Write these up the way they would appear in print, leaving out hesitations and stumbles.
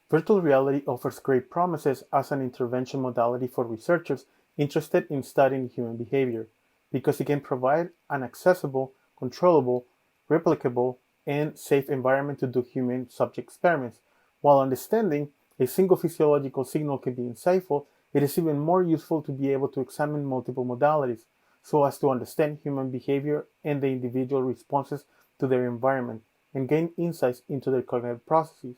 Virtual reality offers great promises as an intervention modality for researchers interested in studying human behavior, because it can provide an accessible, controllable, replicable, and safe environment to do human subject experiments. While understanding a single physiological signal can be insightful, it is even more useful to be able to examine multiple modalities, so as to understand human behavior and the individual responses to their environment, and gain insights into their cognitive processes.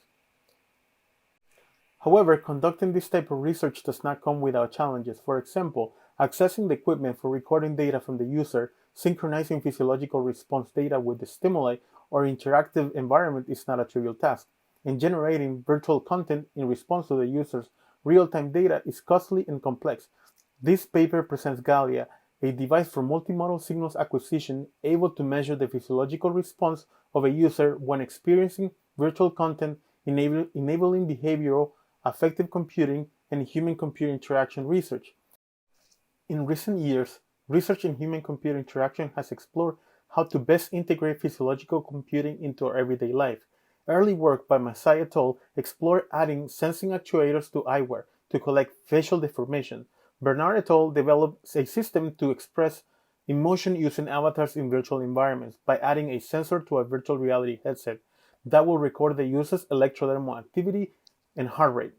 However, conducting this type of research does not come without challenges. For example, accessing the equipment for recording data from the user, synchronizing physiological response data with the stimuli or interactive environment is not a trivial task, and generating virtual content in response to the user's real-time data is costly and complex. This paper presents Galea, a device for multimodal signals acquisition able to measure the physiological response of a user when experiencing virtual content, enabling behavioral, affective computing, and human-computer interaction research. In recent years, research in human-computer interaction has explored how to best integrate physiological computing into our everyday life. Early work by Masai et al. Explored adding sensing actuators to eyewear to collect facial deformation. Bernard et al. Developed a system to express emotion using avatars in virtual environments by adding a sensor to a virtual reality headset that will record the user's electrodermal activity and heart rate.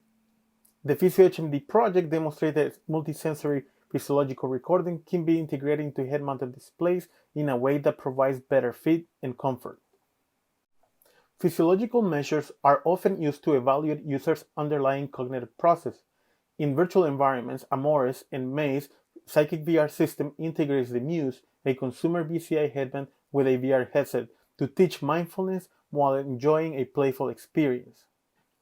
The PhysioHMD project demonstrated that multisensory physiological recording can be integrated into head-mounted displays in a way that provides better fit and comfort. Physiological measures are often used to evaluate users' underlying cognitive process. In virtual environments, Amores and Maze Psychic VR system integrates the Muse, a consumer BCI headband, with a VR headset to teach mindfulness while enjoying a playful experience.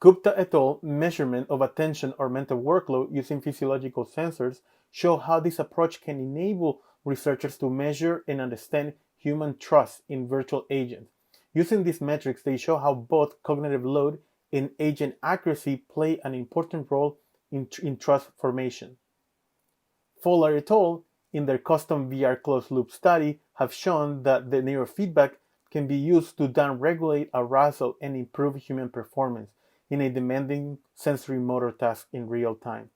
Gupta et al. Measurement of attention or mental workload using physiological sensors show how this approach can enable researchers to measure and understand human trust in virtual agents. Using these metrics, they show how both cognitive load and agent accuracy play an important role in trust formation. Fowler et al., in their custom VR closed-loop study, have shown that the neurofeedback can be used to down-regulate arousal and improve human performance in a demanding sensory motor task in real time.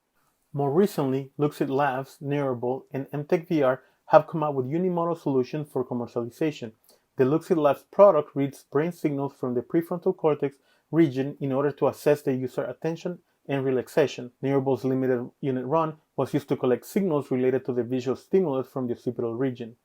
More recently, Luxit Labs, Neurable, and MTech VR have come up with unimodal solutions for commercialization. The Luxit Labs product reads brain signals from the prefrontal cortex region in order to assess the user attention and relaxation. Neurable's limited unit run was used to collect signals related to the visual stimulus from the occipital region.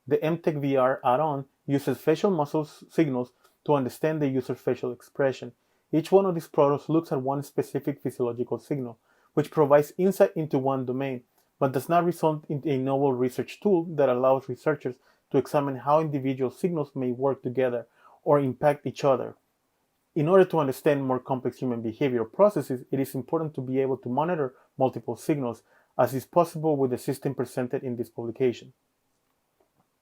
The MTech VR add-on uses facial muscle signals to understand the user's facial expression. Each one of these products looks at one specific physiological signal, which provides insight into one domain, but does not result in a novel research tool that allows researchers to examine how individual signals may work together or impact each other. In order to understand more complex human behavioral processes, it is important to be able to monitor multiple signals, as is possible with the system presented in this publication.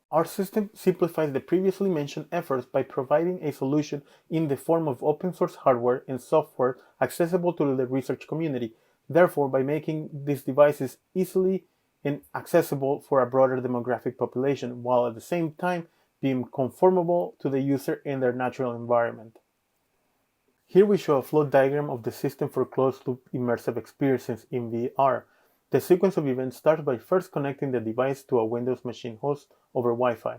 Our system simplifies the previously mentioned efforts by providing a solution in the form of open source hardware and software accessible to the research community, therefore by making these devices easily and accessible for a broader demographic population, while at the same time being conformable to the user and their natural environment. Here we show a flow diagram of the system for closed-loop immersive experiences in VR. The sequence of events starts by first connecting the device to a Windows machine host over Wi-Fi.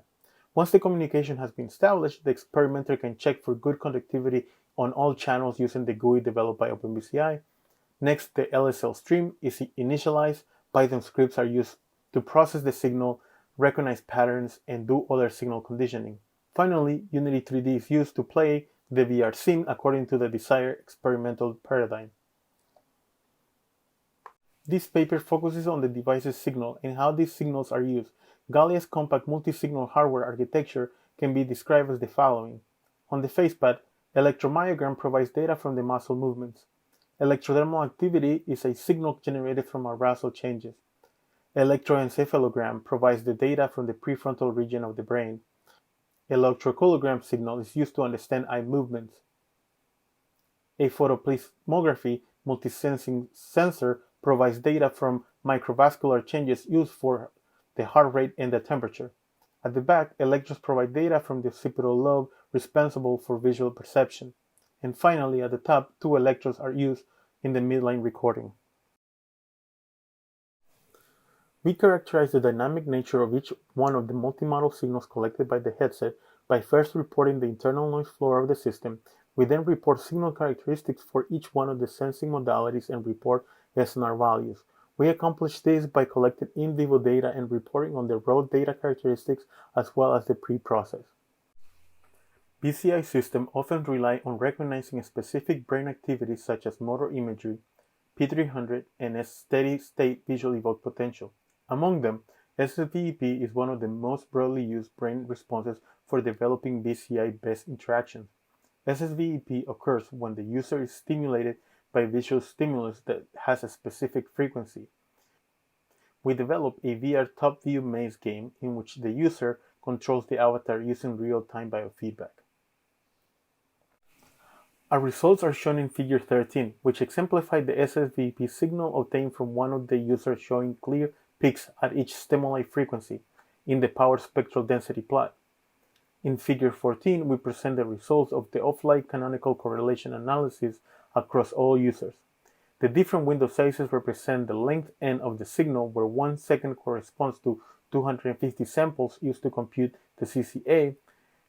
Once the communication has been established, the experimenter can check for good conductivity on all channels using the GUI developed by OpenBCI. Next, the LSL stream is initialized. Python scripts are used to process the signal, recognize patterns, and do other signal conditioning. Finally, Unity 3D is used to play the VR scene according to the desired experimental paradigm. This paper focuses on the device's signal and how these signals are used. Galea's compact multi-signal hardware architecture can be described as the following. On the facepad, electromyogram provides data from the muscle movements. Electrodermal activity is a signal generated from arousal changes. Electroencephalogram provides the data from the prefrontal region of the brain. Electroculogram signal is used to understand eye movements. A photoplethysmography multisensing sensor provides data from microvascular changes used for the heart rate and the temperature. At the back, electrodes provide data from the occipital lobe responsible for visual perception. And finally, at the top, 2 electrodes are used in the midline recording. We characterize the dynamic nature of each one of the multimodal signals collected by the headset by first reporting the internal noise floor of the system. We then report signal characteristics for each one of the sensing modalities and report SNR values. We accomplish this by collecting in vivo data and reporting on the raw data characteristics as well as the pre-process. BCI systems often rely on recognizing specific brain activities such as motor imagery, P300, and steady-state visual evoked potential. Among them, SSVEP is one of the most broadly used brain responses for developing BCI-based interactions. SSVEP occurs when the user is stimulated by visual stimulus that has a specific frequency. We developed a VR top view maze game in which the user controls the avatar using real-time biofeedback. Our results are shown in Figure 13, which exemplify the SSVP signal obtained from one of the users showing clear peaks at each stimuli frequency in the power spectral density plot. In Figure 14, we present the results of the offline canonical correlation analysis across all users. The different window sizes represent the length n of the signal, where 1 second corresponds to 250 samples used to compute the CCA.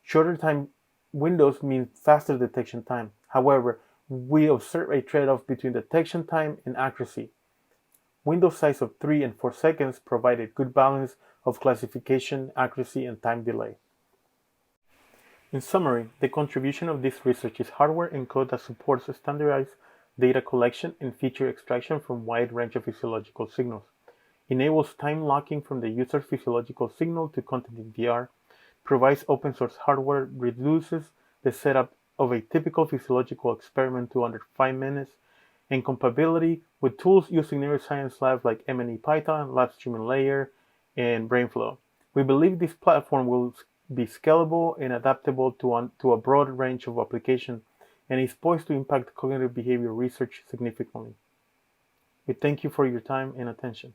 Shorter time windows mean faster detection time. However, we observe a trade-off between detection time and accuracy. Window size of 3 and 4 seconds provide a good balance of classification, accuracy, and time delay. In summary, the contribution of this research is hardware and code that supports standardized data collection and feature extraction from a wide range of physiological signals, enables time locking from the user's physiological signal to content in VR, provides open source hardware, reduces the setup of a typical physiological experiment to under 5 minutes, and compatibility with tools used in neuroscience labs like M&E Python, Lab Streaming Layer, and BrainFlow. We believe this platform will be scalable and adaptable to a broad range of applications and is poised to impact cognitive behavior research significantly. We thank you for your time and attention.